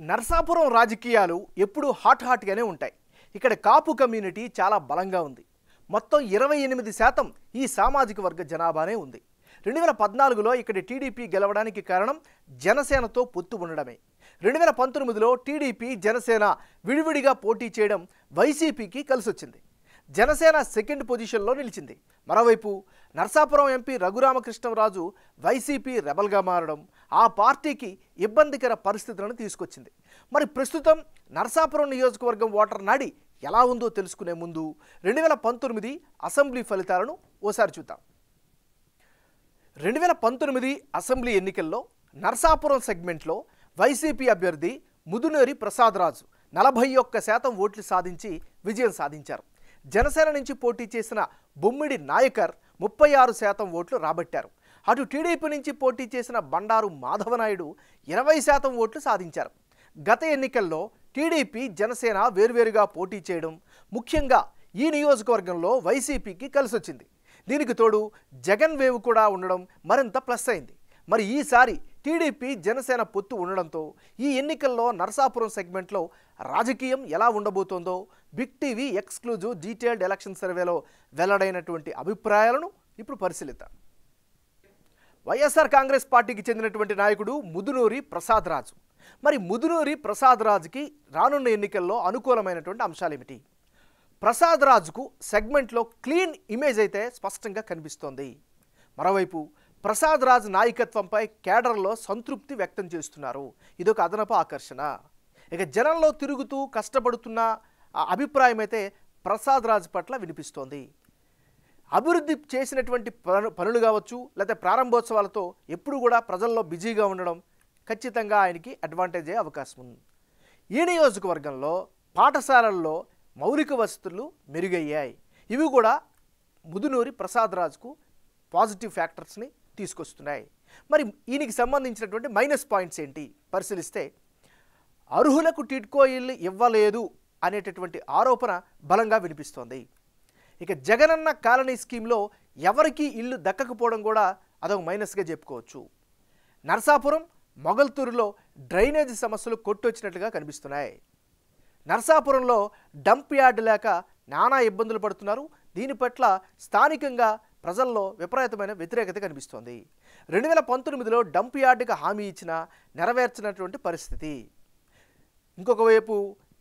నర్సాపురం రాజకీయాలు ఎప్పుడూ హాట్గానే ఉంటాయి. ఇక్కడ కాపు కమ్యూనిటీ చాలా బలంగా ఉంది. మొత్తం 28% ఈ సామాజిక వర్గ జనాభానే ఉంది. 2014లో ఇక్కడ టీడీపీ గెలవడానికి కారణం జనసేనతో పొత్తు ఉండడమే. 2019లో టీడీపీ జనసేన విడివిడిగా పోటీ చేయడం వైసీపీకి కలిసొచ్చింది. జనసేన సెకండ్ పొజిషన్లో నిలిచింది. మరోవైపు నర్సాపురం ఎంపీ రఘురామకృష్ణరాజు వైసీపీ రెబల్గా మారడం ఆ పార్టీకి ఇబ్బందికర పరిస్థితులను తీసుకొచ్చింది. మరి ప్రస్తుతం నర్సాపురం నియోజకవర్గం ఓటర్ నాడి ఎలా ఉందో తెలుసుకునే ముందు 2019 అసెంబ్లీ ఫలితాలను ఓసారి చూద్దాం. 2019 అసెంబ్లీ ఎన్నికల్లో నర్సాపురం సెగ్మెంట్లో వైసీపీ అభ్యర్థి ముదునేరి ప్రసాదరాజు 41% ఓట్లు సాధించి విజయం సాధించారు. జనసేన నుంచి పోటీ చేసిన బొమ్మిడి నాయకర్ 36% ఓట్లు రాబట్టారు. అటు టీడీపీ నుంచి పోటీ చేసిన బండారు మాధవనాయుడు 20% ఓట్లు సాధించారు. గత ఎన్నికల్లో టీడీపీ జనసేన వేర్వేరుగా పోటీ చేయడం ముఖ్యంగా ఈ నియోజకవర్గంలో వైసీపీకి కలిసొచ్చింది. దీనికి తోడు జగన్ వేవ్ కూడా ఉండడం మరింత ప్లస్ అయింది. మరి ఈసారి టీడీపీ జనసేన పొత్తు ఉండడంతో ఈ ఎన్నికల్లో నర్సాపురం సెగ్మెంట్లో రాజకీయం ఎలా ఉండబోతోందో Big TV exclusive detailed election సర్వేలో వెల్లడైనటువంటి అభిప్రాయాలను ఇప్పుడు పరిశీలిద్దాం. వైఎస్ఆర్ కాంగ్రెస్ పార్టీకి చెందినటువంటి నాయకుడు ముదునూరి ప్రసాదరాజు. మరి ముదునూరి ప్రసాదరాజుకి రానున్న ఎన్నికల్లో అనుకూలమైనటువంటి అంశాలు ఏమిటి? ప్రసాదరాజుకు సెగ్మెంట్లో క్లీన్ ఇమేజ్ అయితే స్పష్టంగా కనిపిస్తోంది. మరోవైపు ప్రసాదరాజు నాయకత్వంపై కేడర్లో సంతృప్తి వ్యక్తం చేస్తున్నారు. ఇదొక అదనపు ఆకర్షణ. ఇక జనంలో తిరుగుతూ కష్టపడుతున్న అభిప్రాయం అయితే ప్రసాదరాజు పట్ల వినిపిస్తోంది. అభివృద్ధి చేసినటువంటి పనులు కావచ్చు, లేకపోతే ప్రారంభోత్సవాలతో ఎప్పుడు కూడా ప్రజల్లో బిజీగా ఉండడం ఖచ్చితంగా ఆయనకి అడ్వాంటేజ్ అయ్యే అవకాశం ఉంది. ఈ నియోజకవర్గంలో పాఠశాలల్లో మౌలిక వసతులు మెరుగయ్యాయి. ఇవి కూడా ముదునూరి ప్రసాదరాజుకు పాజిటివ్ ఫ్యాక్టర్స్ని తీసుకొస్తున్నాయి. మరి ఈయనకి సంబంధించినటువంటి మైనస్ పాయింట్స్ ఏంటి పరిశీలిస్తే, అర్హులకు టిడ్కో ఇల్లు ఇవ్వలేదు అనేటటువంటి ఆరోపణ బలంగా వినిపిస్తోంది. ఇక జగనన్న కాలనీ స్కీమ్లో ఎవరికీ ఇల్లు దక్కకపోవడం కూడా అదొక మైనస్గా చెప్పుకోవచ్చు. నర్సాపురం మొగల్తూరులో డ్రైనేజీ సమస్యలు కొట్టొచ్చినట్లుగా కనిపిస్తున్నాయి. నర్సాపురంలో డంప్ యార్డ్ లేక నానా ఇబ్బందులు పడుతున్నారు. దీని పట్ల స్థానికంగా ప్రజల్లో విపరీతమైన వ్యతిరేకత కనిపిస్తోంది. 2019లో డంప్ యార్డుకి హామీ ఇచ్చినా నెరవేర్చినటువంటి పరిస్థితి. ఇంకొక వైపు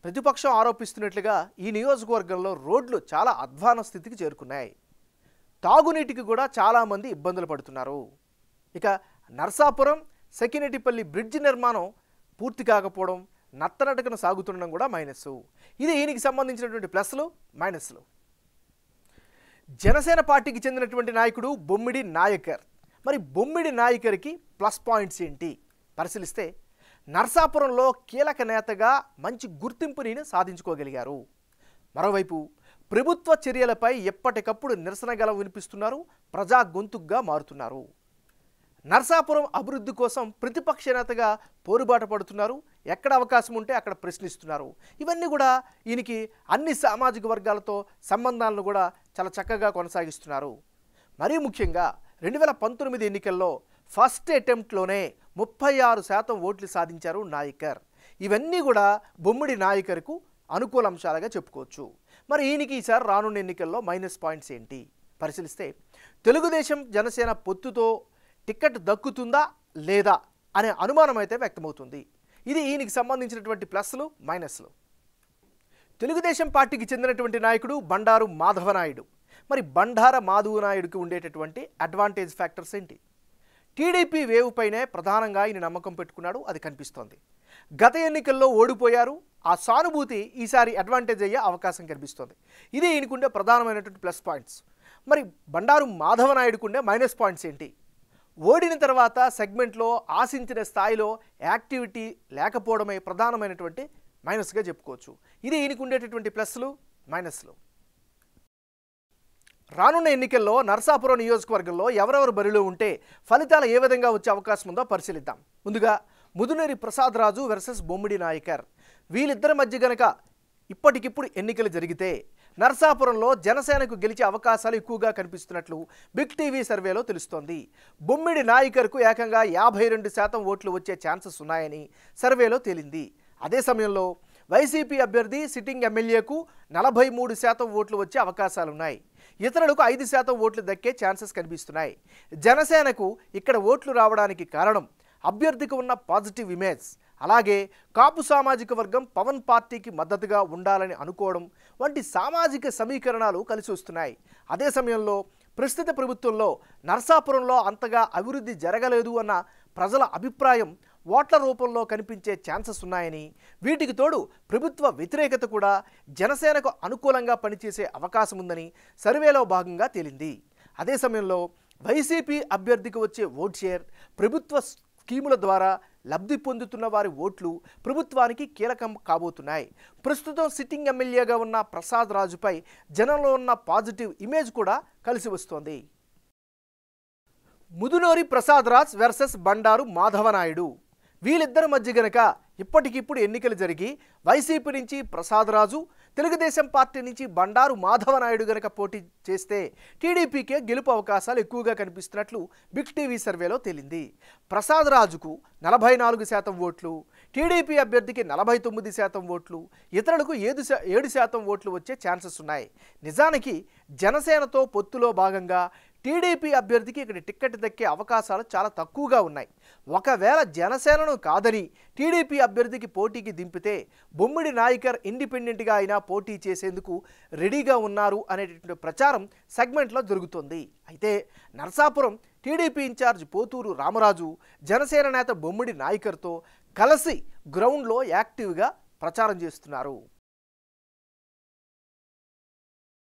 ప్రతిపక్షం ఆరోపిస్తున్నట్లుగా ఈ నియోజకవర్గంలో రోడ్లు చాలా అధ్వాన స్థితికి చేరుకున్నాయి. తాగునీటికి కూడా చాలామంది ఇబ్బందులు పడుతున్నారు. ఇక నర్సాపురం సెకినేటిపల్లి బ్రిడ్జి నిర్మాణం పూర్తి కాకపోవడం, నత్తనటకన సాగుతుండడం కూడా మైనస్. ఇది ఈయనకి సంబంధించినటువంటి ప్లస్లు మైనస్లు. జనసేన పార్టీకి చెందినటువంటి నాయకుడు బొమ్మిడి నాయకర్. మరి బొమ్మిడి నాయకర్కి ప్లస్ పాయింట్స్ ఏంటి పరిశీలిస్తే, నర్సాపురంలో కీలక నేతగా మంచి గుర్తింపుని సాధించుకోగలిగారు. మరోవైపు ప్రభుత్వ చర్యలపై ఎప్పటికప్పుడు నిరసన గలం వినిపిస్తున్నారు, ప్రజా గొంతుగ్గా మారుతున్నారు. నర్సాపురం అభివృద్ధి కోసం ప్రతిపక్ష నేతగా పోరుబాట పడుతున్నారు. ఎక్కడ అవకాశం ఉంటే అక్కడ ప్రశ్నిస్తున్నారు. ఇవన్నీ కూడా ఈయనకి అన్ని సామాజిక వర్గాలతో సంబంధాలను కూడా చాలా చక్కగా కొనసాగిస్తున్నారు. మరీ ముఖ్యంగా 2019 ఎన్నికల్లో ఫస్ట్ అటెంప్ట్లోనే 36% ఓట్లు సాధించారు నాయకర్. ఇవన్నీ కూడా బొమ్మిడి నాయకర్కు అనుకూల అంశాలుగా చెప్పుకోవచ్చు. మరి ఈయనకి ఈసారి రానున్న ఎన్నికల్లో మైనస్ పాయింట్స్ ఏంటి పరిశీలిస్తే, తెలుగుదేశం జనసేన పొత్తుతో టికెట్ దక్కుతుందా లేదా అనే అనుమానం అయితే వ్యక్తమవుతుంది. ఇది ఈయనకి సంబంధించినటువంటి ప్లస్లు మైనస్లు. తెలుగుదేశం పార్టీకి చెందినటువంటి నాయకుడు బండారు మాధవనాయుడు. మరి బండార మాధవనాయుడికి ఉండేటటువంటి అడ్వాంటేజ్ ఫ్యాక్టర్స్ ఏంటి? టీడీపీ వేవ్ పైనే ప్రధానంగా ఈయన నమ్మకం పెట్టుకున్నాడు, అది కనిపిస్తోంది. గత ఎన్నికల్లో ఓడిపోయారు, ఆ సానుభూతి ఈసారి అడ్వాంటేజ్ అయ్యే అవకాశం కనిపిస్తోంది. ఇది ఈయనకుండే ప్రధానమైనటువంటి ప్లస్ పాయింట్స్. మరి బండారు మాధవనాయుడుకుండే మైనస్ పాయింట్స్ ఏంటి? ఓడిన తర్వాత సెగ్మెంట్లో ఆశించిన స్థాయిలో యాక్టివిటీ లేకపోవడమే ప్రధానమైనటువంటి మైనస్గా చెప్పుకోవచ్చు. ఇది ఈయనకు ఉండేటటువంటి ప్లస్లు మైనస్లు. రానున్న ఎన్నికల్లో నర్సాపురం నియోజకవర్గంలో ఎవరెవరు బరిలో ఉంటే ఫలితాలు ఏ విధంగా వచ్చే అవకాశం ఉందో పరిశీలిద్దాం. ముందుగా ముదునేరి ప్రసాదరాజు వర్సెస్ బొమ్మిడి నాయకర్. వీళ్ళిద్దరి మధ్య గనక ఇప్పటికిప్పుడు ఎన్నికలు జరిగితే నర్సాపురంలో జనసేనకు గెలిచే అవకాశాలు ఎక్కువగా కనిపిస్తున్నట్లు బిగ్ టీవీ సర్వేలో తెలుస్తోంది. బొమ్మిడి నాయకర్కు ఏకంగా 52% ఓట్లు వచ్చే ఛాన్సెస్ ఉన్నాయని సర్వేలో తేలింది. అదే సమయంలో వైసీపీ అభ్యర్థి సిట్టింగ్ ఎమ్మెల్యేకు 43% ఓట్లు వచ్చే అవకాశాలున్నాయి. ఇతరులకు 5% ఓట్లు దక్కే ఛాన్సెస్ కనిపిస్తున్నాయి. జనసేనకు ఇక్కడ ఓట్లు రావడానికి కారణం అభ్యర్థికి ఉన్న పాజిటివ్ ఇమేజ్, అలాగే కాపు సామాజిక వర్గం పవన్ పార్టీకి మద్దతుగా ఉండాలని అనుకోవడం వంటి సామాజిక సమీకరణాలు కలిసి వస్తున్నాయి. అదే సమయంలో ప్రస్తుత ప్రభుత్వంలో నరసాపురంలో అంతగా అభివృద్ధి జరగలేదు అన్న ప్రజల అభిప్రాయం ఓట్ల రూపంలో కనిపించే ఛాన్సెస్ ఉన్నాయని, వీటికి తోడు ప్రభుత్వ వ్యతిరేకత కూడా జనసేనకు అనుకూలంగా పనిచేసే అవకాశం ఉందని సర్వేలో భాగంగా తేలింది. అదే సమయంలో వైసీపీ అభ్యర్థికి వచ్చే ఓట్ షేర్, ప్రభుత్వ స్కీముల ద్వారా లబ్ధి పొందుతున్న వారి ఓట్లు ప్రభుత్వానికి కీలకం కాబోతున్నాయి. ప్రస్తుతం సిట్టింగ్ ఎమ్మెల్యేగా ఉన్న ప్రసాద్ రాజుపై జనంలో ఉన్న పాజిటివ్ ఇమేజ్ కూడా కలిసి వస్తోంది. ముదునూరి ప్రసాద్ రాజ్ వర్సెస్ బండారు మాధవనాయుడు, వీళ్ళిద్దరి మధ్య గనక ఇప్పటికిప్పుడు ఎన్నికలు జరిగి వైసీపీ నుంచి ప్రసాద్ రాజు, తెలుగుదేశం పార్టీ నుంచి బండారు మాధవనాయుడు గనక పోటీ చేస్తే టీడీపీకే గెలుపు అవకాశాలు ఎక్కువగా కనిపిస్తున్నట్లు బిగ్ టీవీ సర్వేలో తేలింది. ప్రసాద్ రాజుకు 44% ఓట్లు, టీడీపీ అభ్యర్థికి 49% ఓట్లు, ఇతరులకు 7% ఓట్లు వచ్చే ఛాన్సెస్ ఉన్నాయి. నిజానికి జనసేనతో పొత్తులో భాగంగా టీడీపీ అభ్యర్థికి ఇక్కడ టిక్కెట్ దక్కే అవకాశాలు చాలా తక్కువగా ఉన్నాయి. ఒకవేళ జనసేనను కాదని టీడీపీ అభ్యర్థికి పోటీకి దింపితే బొమ్మిడి నాయకర్ ఇండిపెండెంట్గా అయినా పోటీ చేసేందుకు రెడీగా ఉన్నారు అనేటువంటి ప్రచారం సెగ్మెంట్లో జరుగుతోంది. అయితే నరసాపురం టీడీపీ ఇన్ఛార్జ్ పోతూరు రామరాజు జనసేన నేత బొమ్మిడి నాయకర్తో కలిసి గ్రౌండ్లో యాక్టివ్గా ప్రచారం చేస్తున్నారు.